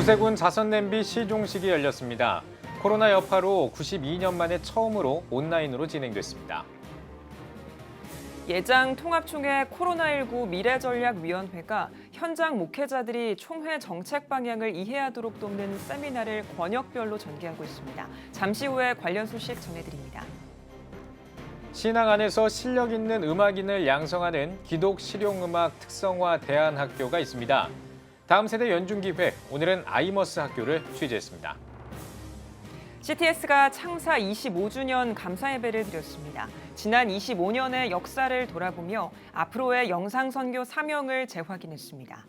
구세군 자선냄비 시종식이 열렸습니다. 코로나 여파로 92년 만에 처음으로 온라인으로 진행됐습니다. 예장 통합총회 코로나19 미래전략위원회가 현장 목회자들이 총회 정책 방향을 이해하도록 돕는 세미나를 권역별로 전개하고 있습니다. 잠시 후에 관련 소식 전해드립니다. 신앙 안에서 실력 있는 음악인을 양성하는 기독 실용음악 특성화 대안학교가 있습니다. 다음 세대 연중기획, 오늘은 아이머스 학교를 취재했습니다. CTS가 창사 25주년 감사 예배를 드렸습니다. 지난 25년의 역사를 돌아보며 앞으로의 영상 선교 사명을 재확인했습니다.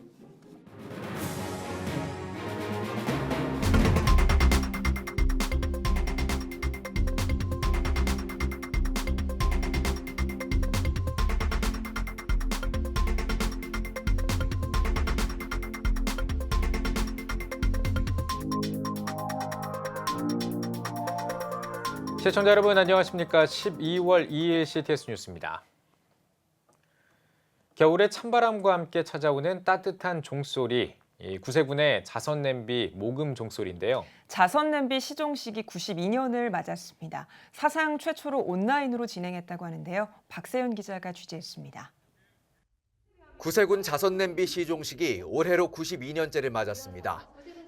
시청자 여러분 안녕하십니까? 12월 2일 CTS 뉴스입니다. 겨울에 찬바람과 함께 찾아오는 따뜻한 종소리, 구세군의 자선냄비 모금 종소리인데요. 자선냄비 시종식이 92년을 맞았습니다. 사상 최초로 온라인으로 진행했다고 하는데요. 박세윤 기자가 취재했습니다. 구세군 자선냄비 시종식이 올해로 92년째를 맞았습니다.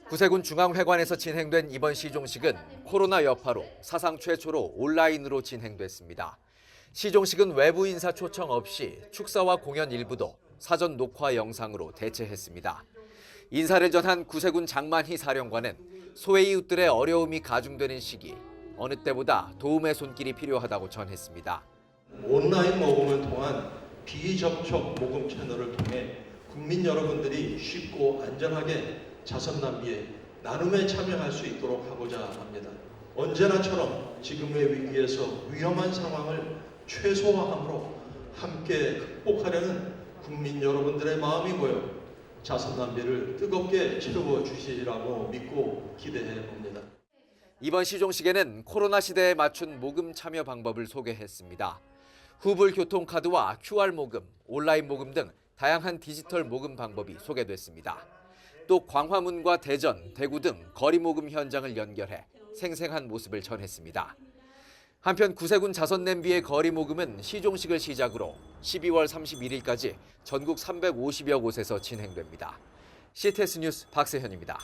구세군 중앙회관에서 진행된 이번 시종식은 코로나 여파로 사상 최초로 온라인으로 진행됐습니다. 시종식은 외부 인사 초청 없이 축사와 공연 일부도 사전 녹화 영상으로 대체했습니다. 인사를 전한 구세군 장만희 사령관은 소외이웃들의 어려움이 가중되는 시기, 어느 때보다 도움의 손길이 필요하다고 전했습니다. 온라인 모금을 통한 비접촉 모금 채널을 통해 국민 여러분들이 쉽고 안전하게 자선 낭비에 나눔에 참여할 수 있도록 하고자 합니다. 언제나처럼 지금의 위기에서 위험한 상황을 최소화함으로 함께 극복하려는 국민 여러분들의 마음이 보여 자선 낭비를 뜨겁게 채워주시리라고 믿고 기대해 봅니다. 이번 시종식에는 코로나 시대에 맞춘 모금 참여 방법을 소개했습니다. 후불 교통카드와 QR 모금, 온라인 모금 등 다양한 디지털 모금 방법이 소개됐습니다. 또 광화문과 대전, 대구 등 거리 모금 현장을 연결해 생생한 모습을 전했습니다. 한편 구세군 자선냄비의 거리 모금은 시종식을 시작으로 12월 31일까지 전국 350여 곳에서 진행됩니다. CTS 뉴스 박세현입니다.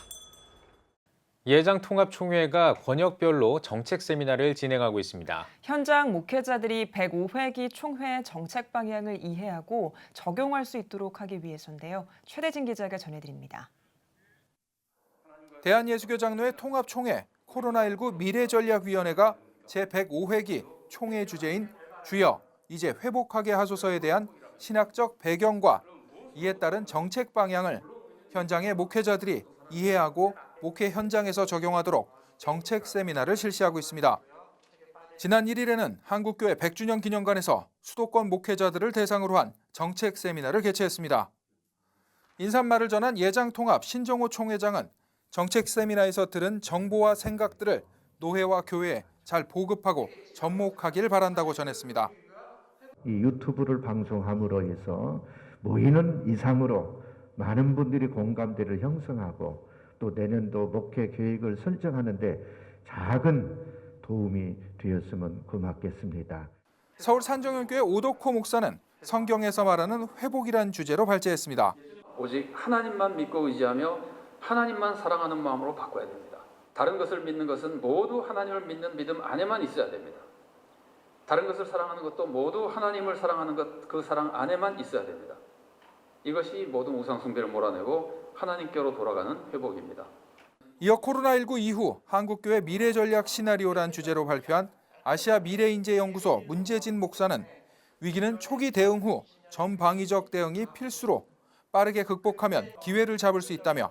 예장 통합총회가 권역별로 정책 세미나를 진행하고 있습니다. 현장 목회자들이 105회기 총회 정책 방향을 이해하고 적용할 수 있도록 하기 위해서인데요. 최대진 기자가 전해드립니다. 대한예수교장로회 통합총회 코로나19 미래전략위원회가 제105회기 총회 주제인 주여 이제 회복하게 하소서에 대한 신학적 배경과 이에 따른 정책 방향을 현장의 목회자들이 이해하고 목회 현장에서 적용하도록 정책 세미나를 실시하고 있습니다. 지난 1일에는 한국교회 100주년 기념관에서 수도권 목회자들을 대상으로 한 정책 세미나를 개최했습니다. 인사말을 전한 예장통합 신정호 총회장은 정책 세미나에서 들은 정보와 생각들을 노회와 교회에 잘 보급하고 접목하길 바란다고 전했습니다. 이 유튜브를 방송함으로 해서 모이는 이상으로 많은 분들이 공감대를 형성하고 또 내년도 목회 계획을 설정하는 데 작은 도움이 되었으면 고맙겠습니다. 서울 산정현교회 오덕호 목사는 성경에서 말하는 회복이란 주제로 발제했습니다. 오직 하나님만 믿고 의지하며 하나님만 사랑하는 마음으로 바꿔야 됩니다. 다른 것을 믿는 것은 모두 하나님을 믿는 믿음 안에만 있어야 됩니다. 다른 것을 사랑하는 것도 모두 하나님을 사랑하는 것, 그 사랑 안에만 있어야 됩니다. 이것이 모든 우상 숭배를 몰아내고 하나님께로 돌아가는 회복입니다. 이어 코로나19 이후 한국교회 미래전략 시나리오란 주제로 발표한 아시아 미래인재연구소 문재진 목사는 위기는 초기 대응 후 전방위적 대응이 필수로 빠르게 극복하면 기회를 잡을 수 있다며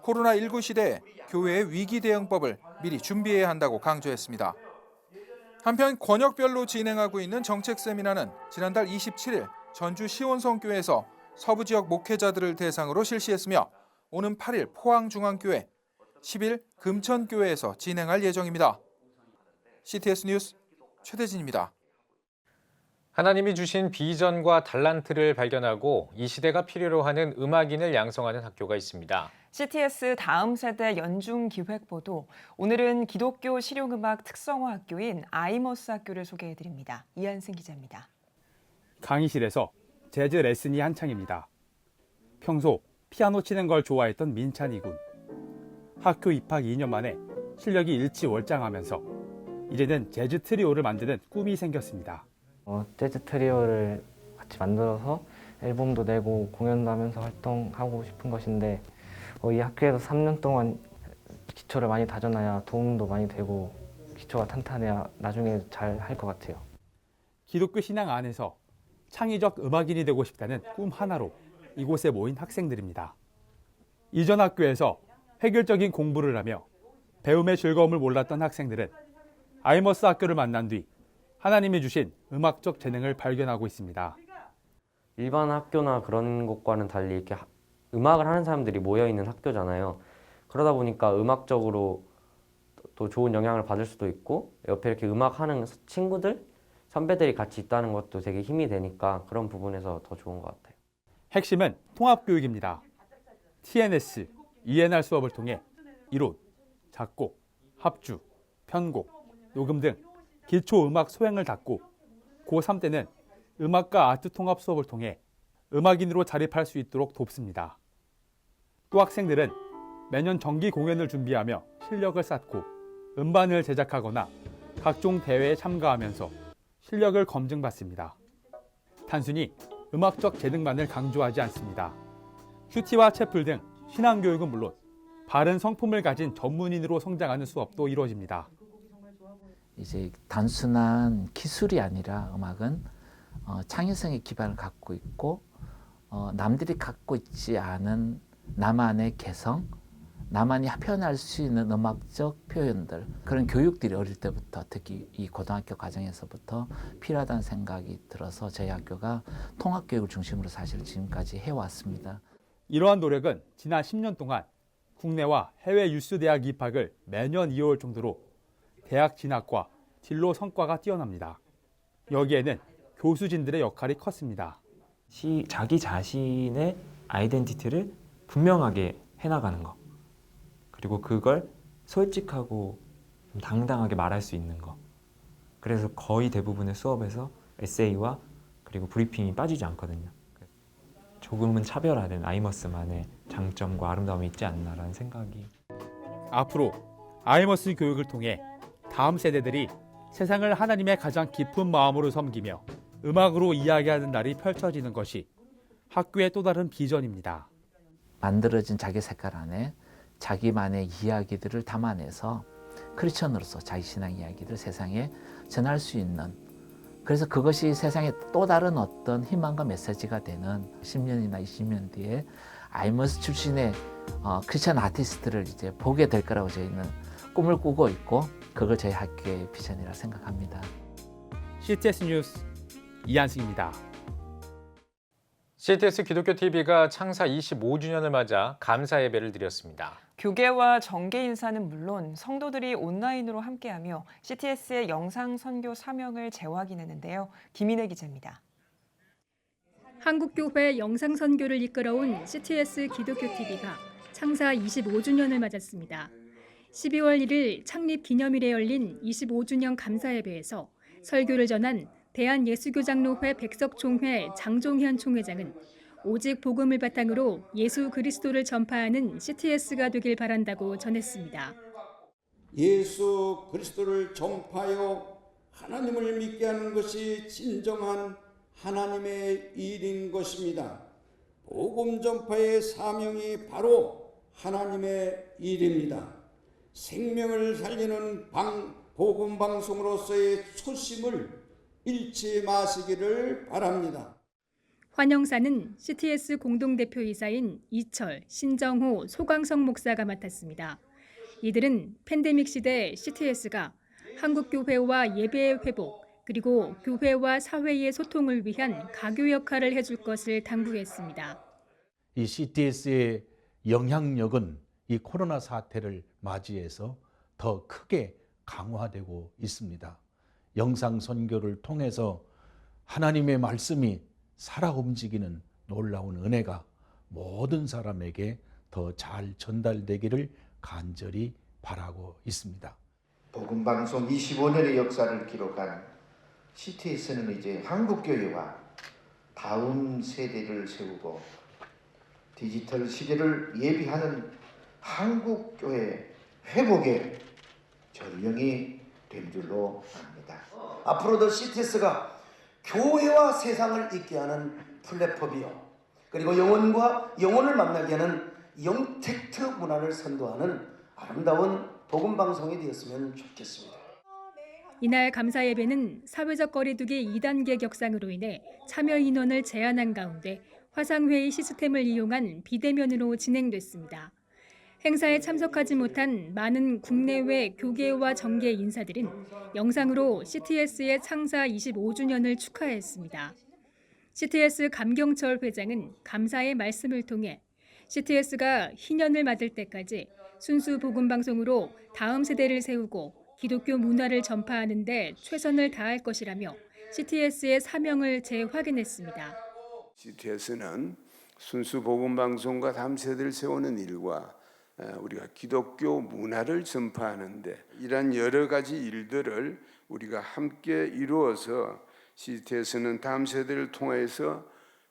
코로나19 시대에 교회의 위기 대응법을 미리 준비해야 한다고 강조했습니다. 한편 권역별로 진행하고 있는 정책 세미나는 지난달 27일 전주 시원성교회에서 서부 지역 목회자들을 대상으로 실시했으며 오는 8일 포항중앙교회, 10일 금천교회에서 진행할 예정입니다. CTS 뉴스 최대진입니다. 하나님이 주신 비전과 달란트를 발견하고 이 시대가 필요로 하는 음악인을 양성하는 학교가 있습니다. CTS 다음 세대 연중 기획보도, 오늘은 기독교 실용음악 특성화 학교인 아이머스 학교를 소개해드립니다. 이한승 기자입니다. 강의실에서 재즈 레슨이 한창입니다. 평소 피아노 치는 걸 좋아했던 민찬이 군. 학교 입학 2년 만에 실력이 일취월장하면서 이제는 재즈 트리오를 만드는 꿈이 생겼습니다. 재즈 트리오를 같이 만들어서 앨범도 내고 공연도 하면서 활동하고 싶은 것인데 이 학교에서 3년 동안 기초를 많이 다져놔야 도움도 많이 되고 기초가 탄탄해야 나중에 잘 할 것 같아요. 기독교 신앙 안에서 창의적 음악인이 되고 싶다는 꿈 하나로 이곳에 모인 학생들입니다. 이전 학교에서 획일적인 공부를 하며 배움의 즐거움을 몰랐던 학생들은 아이머스 학교를 만난 뒤 하나님이 주신 음악적 재능을 발견하고 있습니다. 일반 학교나 그런 곳과는 달리 이렇게 음악을 하는 사람들이 모여있는 학교잖아요. 그러다 보니까 음악적으로 또 좋은 영향을 받을 수도 있고 옆에 이렇게 음악하는 친구들, 선배들이 같이 있다는 것도 되게 힘이 되니까 그런 부분에서 더 좋은 것 같아요. 핵심은 통합교육입니다. TNS, ENR 수업을 통해 이론, 작곡, 합주, 편곡, 녹음 등 기초 음악 소양을 닦고 고3 때는 음악과 아트 통합 수업을 통해 음악인으로 자립할 수 있도록 돕습니다. 또 학생들은 매년 정기 공연을 준비하며 실력을 쌓고 음반을 제작하거나 각종 대회에 참가하면서 실력을 검증받습니다. 단순히 음악적 재능만을 강조하지 않습니다. 큐티와 채플 등 신앙교육은 물론 바른 성품을 가진 전문인으로 성장하는 수업도 이루어집니다. 이제 단순한 기술이 아니라 음악은 창의성의 기반을 갖고 있고 남들이 갖고 있지 않은 나만의 개성, 나만이 표현할 수 있는 음악적 표현들, 그런 교육들이 어릴 때부터 특히 이 고등학교 과정에서부터 필요하다는 생각이 들어서 저희 학교가 통합교육을 중심으로 사실 지금까지 해왔습니다. 이러한 노력은 지난 10년 동안 국내와 해외 유수 대학 입학을 매년 이어올 정도로 대학 진학과 진로 성과가 뛰어납니다. 여기에는 교수진들의 역할이 컸습니다. 자기 자신의 아이덴티티를 분명하게 해나가는 것, 그리고 그걸 솔직하고 당당하게 말할 수 있는 것. 그래서 거의 대부분의 수업에서 에세이와 그리고 브리핑이 빠지지 않거든요. 조금은 차별화된 아이머스만의 장점과 아름다움이 있지 않나라는 생각이. 앞으로 아이머스 교육을 통해 다음 세대들이 세상을 하나님의 가장 깊은 마음으로 섬기며 음악으로 이야기하는 날이 펼쳐지는 것이 학교의 또 다른 비전입니다. 만들어진 자기 색깔 안에 자기만의 이야기들을 담아내서 크리스천으로서 자기 신앙 이야기를 세상에 전할 수 있는, 그래서 그것이 세상에 또 다른 어떤 희망과 메시지가 되는 10년이나 20년 뒤에 아이머스 출신의 크리스천 아티스트를 이제 보게 될 거라고 저희는 꿈을 꾸고 있고, 그걸 저희 학교의 비전이라 생각합니다. CTS 뉴스 이한승입니다. CTS 기독교 TV가 창사 25주년을 맞아 감사 예배를 드렸습니다. 교계와 정계 인사는 물론 성도들이 온라인으로 함께하며 CTS의 영상 선교 사명을 재확인했는데요. 김인혜 기자입니다. 한국교회 영상 선교를 이끌어온 CTS 기독교 TV가 창사 25주년을 맞았습니다. 12월 1일 창립 기념일에 열린 25주년 감사 예배에서 설교를 전한 대한예수교장로회 백석총회 장종현 총회장은 오직 복음을 바탕으로 예수 그리스도를 전파하는 CTS가 되길 바란다고 전했습니다. 예수 그리스도를 전파하여 하나님을 믿게 하는 것이 진정한 하나님의 일인 것입니다. 복음 전파의 사명이 바로 하나님의 일입니다. 생명을 살리는 복음 방송으로서의 초심을 잃지 마시기를 바랍니다. 환영사는 CTS 공동대표이사인 이철, 신정호, 소광석 목사가 맡았습니다. 이들은 팬데믹 시대 CTS가 한국교회와 예배의 회복, 그리고 교회와 사회의 소통을 위한 가교 역할을 해줄 것을 당부했습니다. 이 CTS의 영향력은 이 코로나 사태를 맞이해서 더 크게 강화되고 있습니다. 영상 선교를 통해서 하나님의 말씀이 살아 움직이는 놀라운 은혜가 모든 사람에게 더 잘 전달되기를 간절히 바라고 있습니다. 복음방송 25년의 역사를 기록한 CTS는 이제 한국교회와 다음 세대를 세우고 디지털 시대를 예비하는 한국교회 회복의 전령이 된 줄로 압니다. 앞으로도 CTS가 교회와 세상을 잇게 하는 플랫폼이요, 그리고 영혼과 영혼을 만나게 하는 영택트 문화를 선도하는 아름다운 복음방송이 되었으면 좋겠습니다. 이날 감사 예배는 사회적 거리두기 2단계 격상으로 인해 참여 인원을 제한한 가운데 화상회의 시스템을 이용한 비대면으로 진행됐습니다. 행사에 참석하지 못한 많은 국내외 교계와 정계 인사들은 영상으로 CTS의 창사 25주년을 축하했습니다. CTS 감경철 회장은 감사의 말씀을 통해 CTS가 희년을 맞을 때까지 순수 복음방송으로 다음 세대를 세우고 기독교 문화를 전파하는 데 최선을 다할 것이라며 CTS의 사명을 재확인했습니다. CTS는 순수 복음방송과 다음 세대를 세우는 일과 우리가 기독교 문화를 전파하는데 이런 여러 가지 일들을 우리가 함께 이루어서 CTS는 다음 세대를 통해서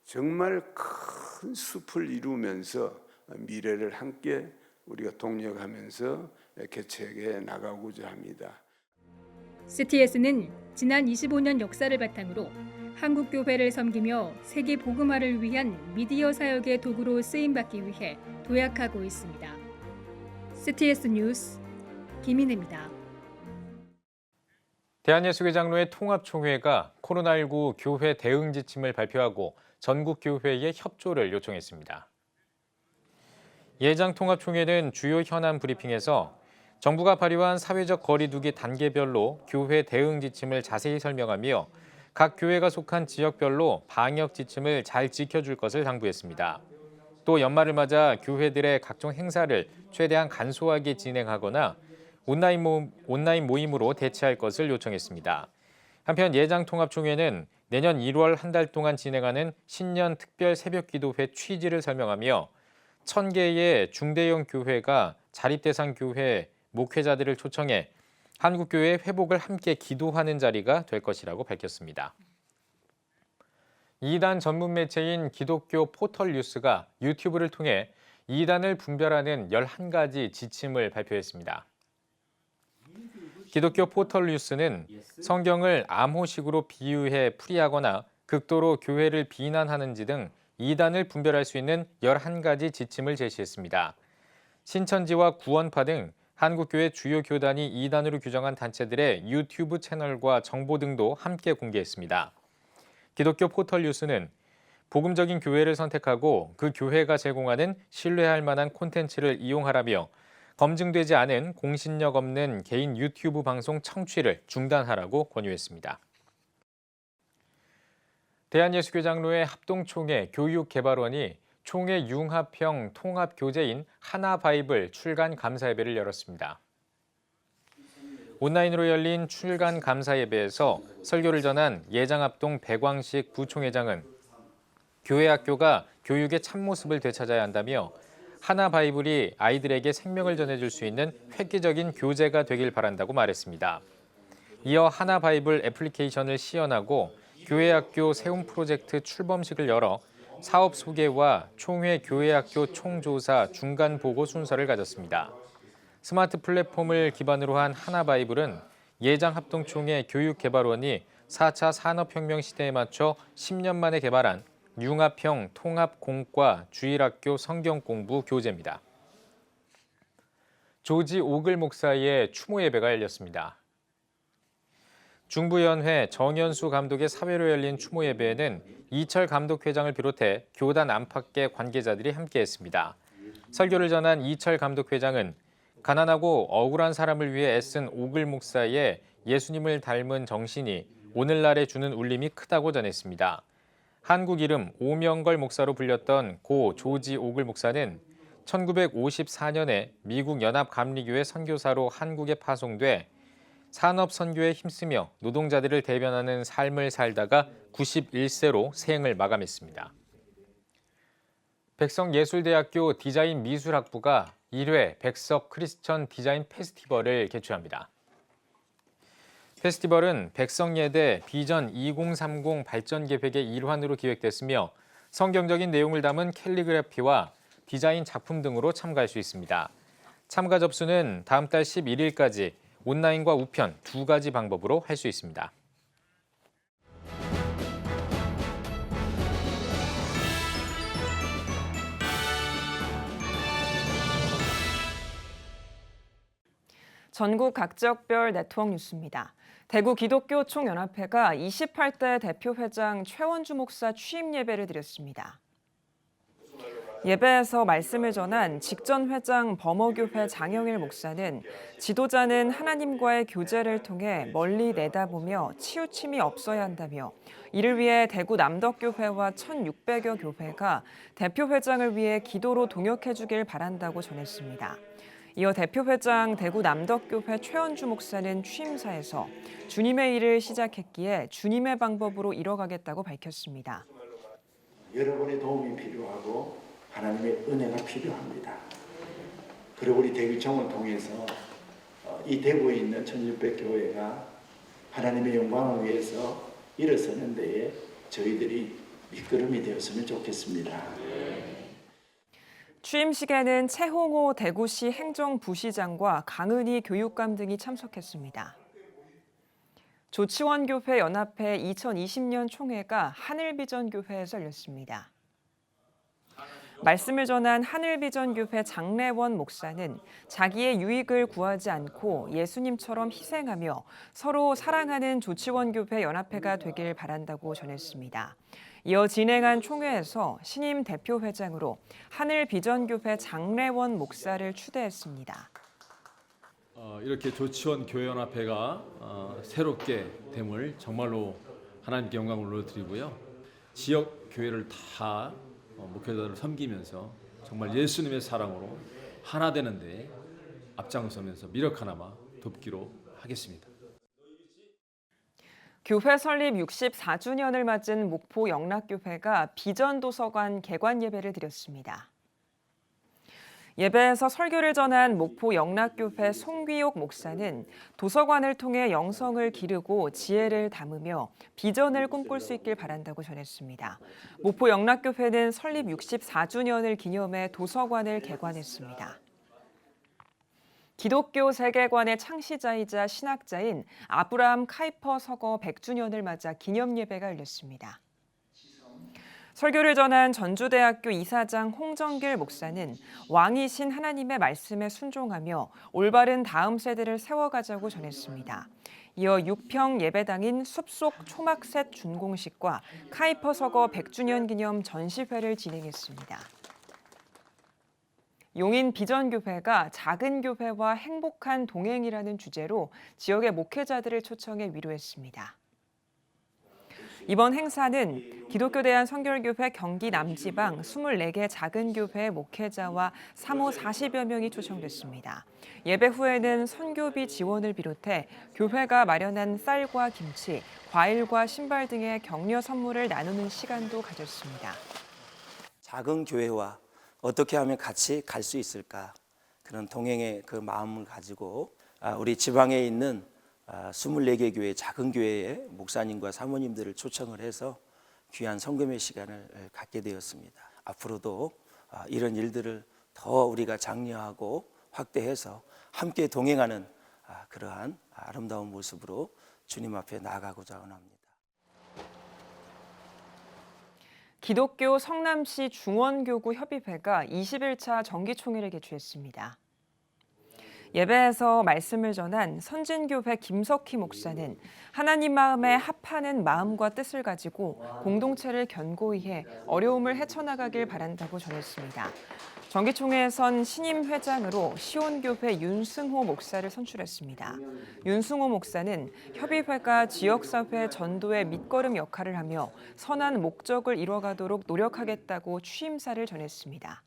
정말 큰 숲을 이루면서 미래를 함께 우리가 동력하면서 개척해 나가고자 합니다. CTS는 지난 25년 역사를 바탕으로 한국 교회를 섬기며 세계 복음화를 위한 미디어 사역의 도구로 쓰임받기 위해 도약하고 있습니다. CTS 뉴스 김인혜입니다. 대한예수교장로회 통합총회가 코로나19 교회 대응 지침을 발표하고 전국 교회의 협조를 요청했습니다. 예장통합총회는 주요 현안 브리핑에서 정부가 발효한 사회적 거리두기 단계별로 교회 대응 지침을 자세히 설명하며 각 교회가 속한 지역별로 방역 지침을 잘 지켜줄 것을 당부했습니다. 또 연말을 맞아 교회들의 각종 행사를 최대한 간소하게 진행하거나 온라인 모임으로 대체할 것을 요청했습니다. 한편 예장통합총회는 내년 1월 한 달 동안 진행하는 신년 특별 새벽기도회 취지를 설명하며 1,000개의 중대형 교회가 자립대상 교회 목회자들을 초청해 한국교회의 회복을 함께 기도하는 자리가 될 것이라고 밝혔습니다. 이단 전문 매체인 기독교 포털 뉴스가 유튜브를 통해 이단을 분별하는 11가지 지침을 발표했습니다. 기독교 포털 뉴스는 성경을 암호식으로 비유해 풀이하거나 극도로 교회를 비난하는지 등 이단을 분별할 수 있는 11가지 지침을 제시했습니다. 신천지와 구원파 등 한국교회 주요 교단이 이단으로 규정한 단체들의 유튜브 채널과 정보 등도 함께 공개했습니다. 기독교 포털 뉴스는 복음적인 교회를 선택하고 그 교회가 제공하는 신뢰할 만한 콘텐츠를 이용하라며 검증되지 않은 공신력 없는 개인 유튜브 방송 청취를 중단하라고 권유했습니다. 대한예수교장로회 합동총회 교육개발원이 총회 융합형 통합교재인 하나바이블 출간 감사예배를 열었습니다. 온라인으로 열린 출간 감사예배에서 설교를 전한 예장합동 백왕식 부총회장은 교회 학교가 교육의 참모습을 되찾아야 한다며 하나바이블이 아이들에게 생명을 전해줄 수 있는 획기적인 교재가 되길 바란다고 말했습니다. 이어 하나바이블 애플리케이션을 시연하고 교회학교 세움 프로젝트 출범식을 열어 사업 소개와 총회 교회학교 총조사 중간 보고 순서를 가졌습니다. 스마트 플랫폼을 기반으로 한 하나바이블은 예장합동총회 교육개발원이 4차 산업혁명 시대에 맞춰 10년 만에 개발한 융합형 통합공과 주일학교 성경공부 교재입니다. 조지 오글 목사의 추모 예배가 열렸습니다. 중부연회 정연수 감독의 사회로 열린 추모 예배에는 이철 감독회장을 비롯해 교단 안팎의 관계자들이 함께했습니다. 설교를 전한 이철 감독회장은 가난하고 억울한 사람을 위해 애쓴 오글 목사의 예수님을 닮은 정신이 오늘날에 주는 울림이 크다고 전했습니다. 한국 이름 오명걸 목사로 불렸던 고 조지 오글 목사는 1954년에 미국 연합감리교회 선교사로 한국에 파송돼 산업선교에 힘쓰며 노동자들을 대변하는 삶을 살다가 91세로 생을 마감했습니다. 백석예술대학교 디자인미술학부가 1회 백석 크리스천 디자인 페스티벌을 개최합니다. 페스티벌은 백석예대 비전 2030 발전 계획의 일환으로 기획됐으며 성경적인 내용을 담은 캘리그래피와 디자인 작품 등으로 참가할 수 있습니다. 참가 접수는 다음 달 11일까지 온라인과 우편 두 가지 방법으로 할 수 있습니다. 전국 각 지역별 네트워크 뉴스입니다. 대구 기독교 총연합회가 28대 대표회장 최원주 목사 취임 예배를 드렸습니다. 예배에서 말씀을 전한 직전 회장 범어교회 장영일 목사는 지도자는 하나님과의 교제를 통해 멀리 내다보며 치우침이 없어야 한다며 이를 위해 대구 남덕교회와 1,600여 교회가 대표회장을 위해 기도로 동역해 주길 바란다고 전했습니다. 이어 대표회장 대구 남덕교회 최원주 목사는 취임사에서 주님의 일을 시작했기에 주님의 방법으로 이뤄가겠다고 밝혔습니다. 여러분의 도움이 필요하고 하나님의 은혜가 필요합니다. 그리고 우리 대구청을 통해서 이 대구에 있는 1,600교회가 하나님의 영광을 위해서 일어서는 데에 저희들이 밑거름이 되었으면 좋겠습니다. 취임식에는 최홍호 대구시 행정부시장과 강은희 교육감 등이 참석했습니다. 조치원교회 연합회 2020년 총회가 하늘비전교회에서 열렸습니다. 말씀을 전한 하늘비전교회 장래원 목사는 자기의 유익을 구하지 않고 예수님처럼 희생하며 서로 사랑하는 조치원교회 연합회가 되길 바란다고 전했습니다. 이어 진행한 총회에서 신임 대표회장으로 하늘비전교회 장래원 목사를 추대했습니다. 이렇게 조치원 교회연합회가 새롭게 됨을 정말로 하나님께 영광을 올려드리고요. 지역 교회를 다 목회자들을 섬기면서 정말 예수님의 사랑으로 하나 되는 데 앞장서면서 미력 하나마 돕기로 하겠습니다. 교회 설립 64주년을 맞은 목포 영락교회가 비전도서관 개관 예배를 드렸습니다. 예배에서 설교를 전한 목포 영락교회 송귀옥 목사는 도서관을 통해 영성을 기르고 지혜를 담으며 비전을 꿈꿀 수 있길 바란다고 전했습니다. 목포 영락교회는 설립 64주년을 기념해 도서관을 개관했습니다. 기독교 세계관의 창시자이자 신학자인 아브라함 카이퍼 서거 100주년을 맞아 기념 예배가 열렸습니다. 설교를 전한 전주대학교 이사장 홍정길 목사는 왕이신 하나님의 말씀에 순종하며 올바른 다음 세대를 세워가자고 전했습니다. 이어 6평 예배당인 숲속 초막셋 준공식과 카이퍼 서거 100주년 기념 전시회를 진행했습니다. 용인 비전교회가 작은 교회와 행복한 동행이라는 주제로 지역의 목회자들을 초청해 위로했습니다. 이번 행사는 기독교 대한선결교회 경기 남지방 24개 작은 교회 목회자와 사모 40여 명이 초청됐습니다. 예배 후에는 선교비 지원을 비롯해 교회가 마련한 쌀과 김치, 과일과 신발 등의 격려 선물을 나누는 시간도 가졌습니다. 작은 교회와 어떻게 하면 같이 갈 수 있을까? 그런 동행의 그 마음을 가지고 우리 지방에 있는 24개 교회 작은 교회의 목사님과 사모님들을 초청을 해서 귀한 성금의 시간을 갖게 되었습니다. 앞으로도 이런 일들을 더 우리가 장려하고 확대해서 함께 동행하는 그러한 아름다운 모습으로 주님 앞에 나아가고자 합니다. 기독교 성남시 중원교구 협의회가 21차 정기총회를 개최했습니다. 예배에서 말씀을 전한 선진교회 김석희 목사는 하나님 마음에 합하는 마음과 뜻을 가지고 공동체를 견고히 해 어려움을 헤쳐나가길 바란다고 전했습니다. 정기총회에선 신임 회장으로 시온교회 윤승호 목사를 선출했습니다. 윤승호 목사는 협의회가 지역사회 전도의 밑거름 역할을 하며 선한 목적을 이뤄가도록 노력하겠다고 취임사를 전했습니다.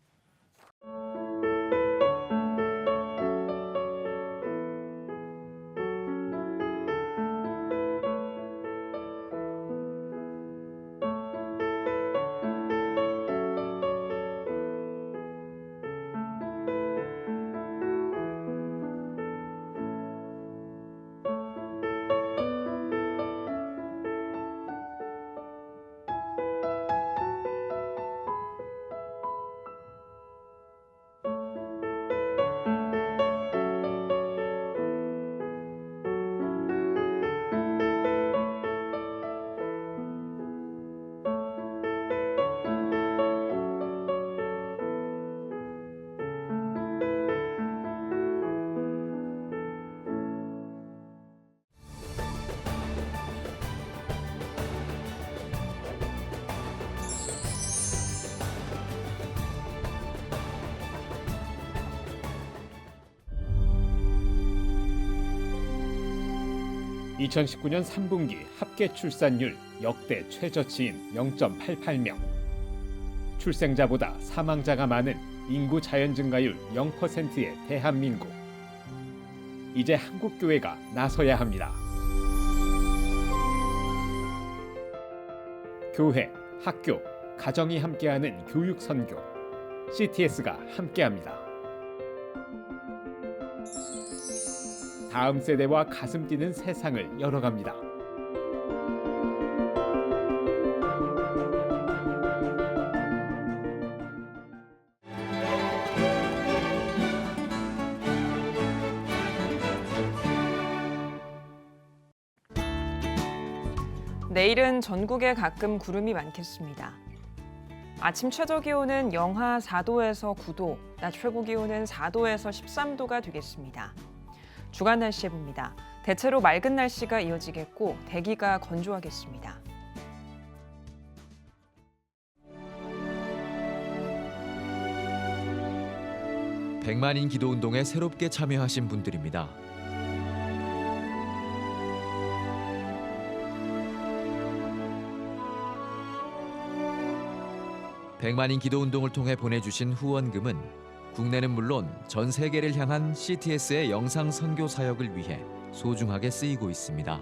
2019년 3분기 합계 출산율 역대 최저치인 0.88명. 출생자보다 사망자가 많은 인구 자연 증가율 0%의 대한민국. 이제 한국교회가 나서야 합니다. 교회, 학교, 가정이 함께하는 교육 선교. CTS가 함께합니다. 다음 세대와 가슴 뛰는 세상을 열어갑니다. 내일은 전국에 가끔 구름이 많겠습니다. 아침 최저 기온은 영하 4도에서 9도, 낮 최고 기온은 4도에서 13도가 되겠습니다. 주간 날씨 해봅니다. 대체로 맑은 날씨가 이어지겠고 대기가 건조하겠습니다. 백만인 기도운동에 새롭게 참여하신 분들입니다. 백만인 기도운동을 통해 보내주신 후원금은 국내는 물론 전 세계를 향한 CTS의 영상 선교 사역을 위해 소중하게 쓰이고 있습니다.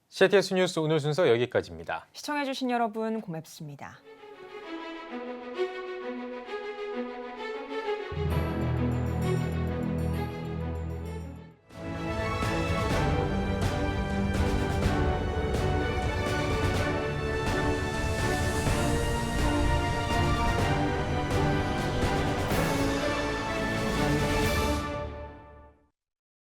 CTS 뉴스 오늘 순서 여기까지입니다. 시청해주신 여러분 고맙습니다.